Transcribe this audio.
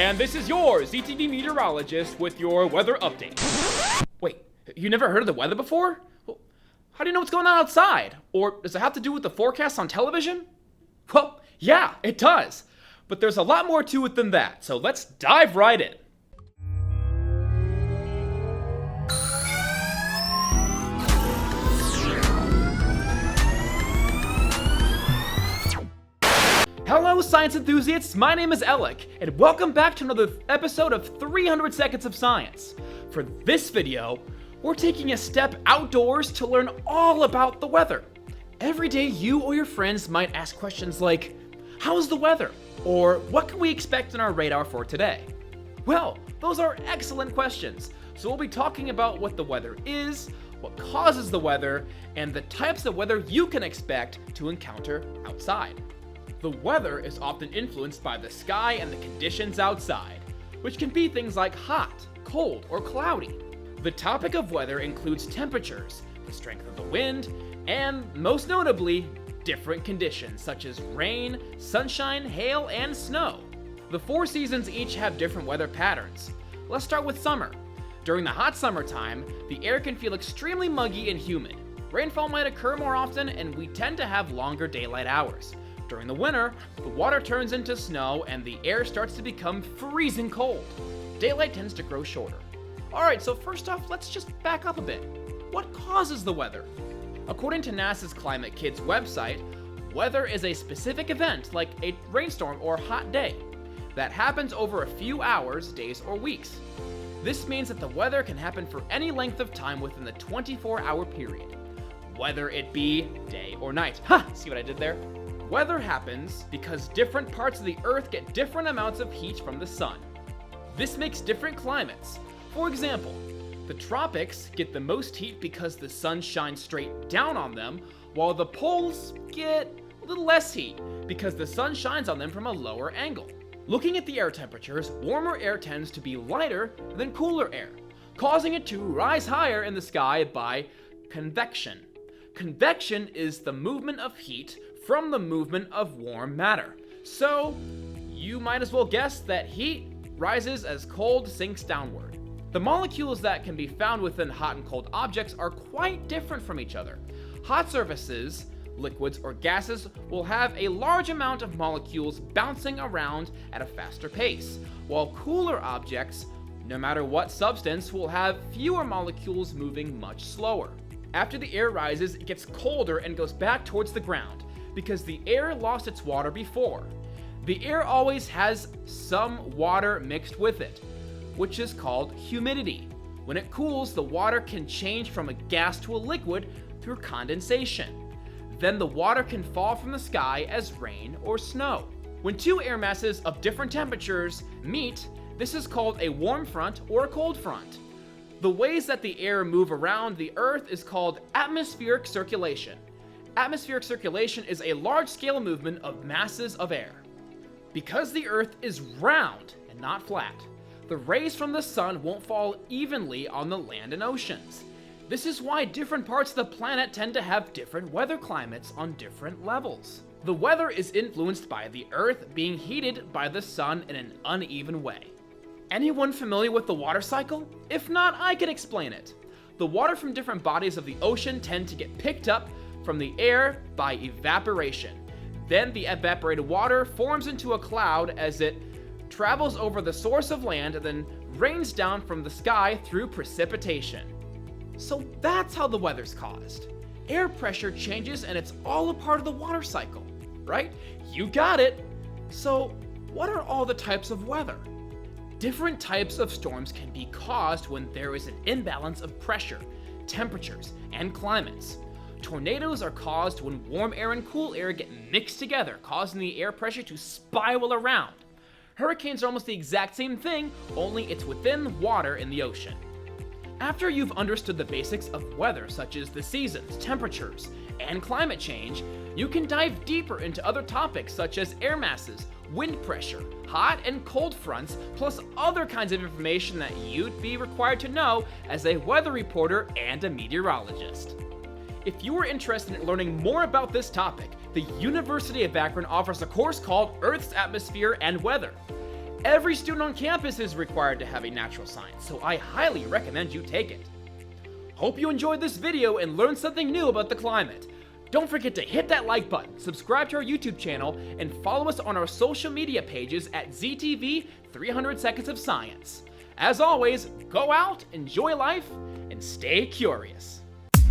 And this is your ZTV meteorologist with your weather update. Wait, you never heard of the weather before? Well, how do you know what's going on outside? Or does it have to do with the forecast on television? Well, yeah, it does. But there's a lot more to it than that, so let's dive right in. Hello science enthusiasts, my name is Elek, and welcome back to another episode of 300 Seconds of Science. For this video, we're taking a step outdoors to learn all about the weather. Every day you or your friends might ask questions like, how's the weather? Or what can we expect in our radar for today? Well, those are excellent questions, so we'll be talking about what the weather is, what causes the weather, and the types of weather you can expect to encounter outside. The weather is often influenced by the sky and the conditions outside, which can be things like hot, cold, or cloudy. The topic of weather includes temperatures, the strength of the wind, and most notably, different conditions such as rain, sunshine, hail, and snow. The four seasons each have different weather patterns. Let's start with summer. During the hot summertime, the air can feel extremely muggy and humid. Rainfall might occur more often, and we tend to have longer daylight hours. During the winter, the water turns into snow and the air starts to become freezing cold. Daylight tends to grow shorter. Alright, so first off, let's just back up a bit. What causes the weather? According to NASA's Climate Kids website, weather is a specific event like a rainstorm or hot day that happens over a few hours, days, or weeks. This means that the weather can happen for any length of time within the 24-hour period, whether it be day or night. Ha! See what I did there? Weather happens because different parts of the Earth get different amounts of heat from the sun. This makes different climates. For example, the tropics get the most heat because the sun shines straight down on them, while the poles get a little less heat because the sun shines on them from a lower angle. Looking at the air temperatures, warmer air tends to be lighter than cooler air, causing it to rise higher in the sky by convection. Convection is the movement of heat from the movement of warm matter. So, you might as well guess that heat rises as cold sinks downward. The molecules that can be found within hot and cold objects are quite different from each other. Hot surfaces, liquids or gases, will have a large amount of molecules bouncing around at a faster pace, while cooler objects, no matter what substance, will have fewer molecules moving much slower. After the air rises, it gets colder and goes back towards the ground, because the air lost its water before. The air always has some water mixed with it, which is called humidity. When it cools, the water can change from a gas to a liquid through condensation. Then the water can fall from the sky as rain or snow. When two air masses of different temperatures meet, this is called a warm front or a cold front. The ways that the air move around the Earth is called atmospheric circulation. Atmospheric circulation is a large-scale movement of masses of air. Because the Earth is round and not flat, the rays from the sun won't fall evenly on the land and oceans. This is why different parts of the planet tend to have different weather climates on different levels. The weather is influenced by the Earth being heated by the sun in an uneven way. Anyone familiar with the water cycle? If not, I can explain it. The water from different bodies of the ocean tend to get picked up from the air by evaporation. Then the evaporated water forms into a cloud as it travels over the source of land and then rains down from the sky through precipitation. So that's how the weather's caused. Air pressure changes and it's all a part of the water cycle, right? You got it. So what are all the types of weather? Different types of storms can be caused when there is an imbalance of pressure, temperatures, and climates. Tornadoes are caused when warm air and cool air get mixed together, causing the air pressure to spiral around. Hurricanes are almost the exact same thing, only it's within water in the ocean. After you've understood the basics of weather, such as the seasons, temperatures, and climate change, you can dive deeper into other topics such as air masses, wind pressure, hot and cold fronts, plus other kinds of information that you'd be required to know as a weather reporter and a meteorologist. If you are interested in learning more about this topic, the University of Akron offers a course called Earth's Atmosphere and Weather. Every student on campus is required to have a natural science, so I highly recommend you take it. Hope you enjoyed this video and learned something new about the climate. Don't forget to hit that like button, subscribe to our YouTube channel, and follow us on our social media pages at ZTV 300 Seconds of Science. As always, go out, enjoy life, and stay curious.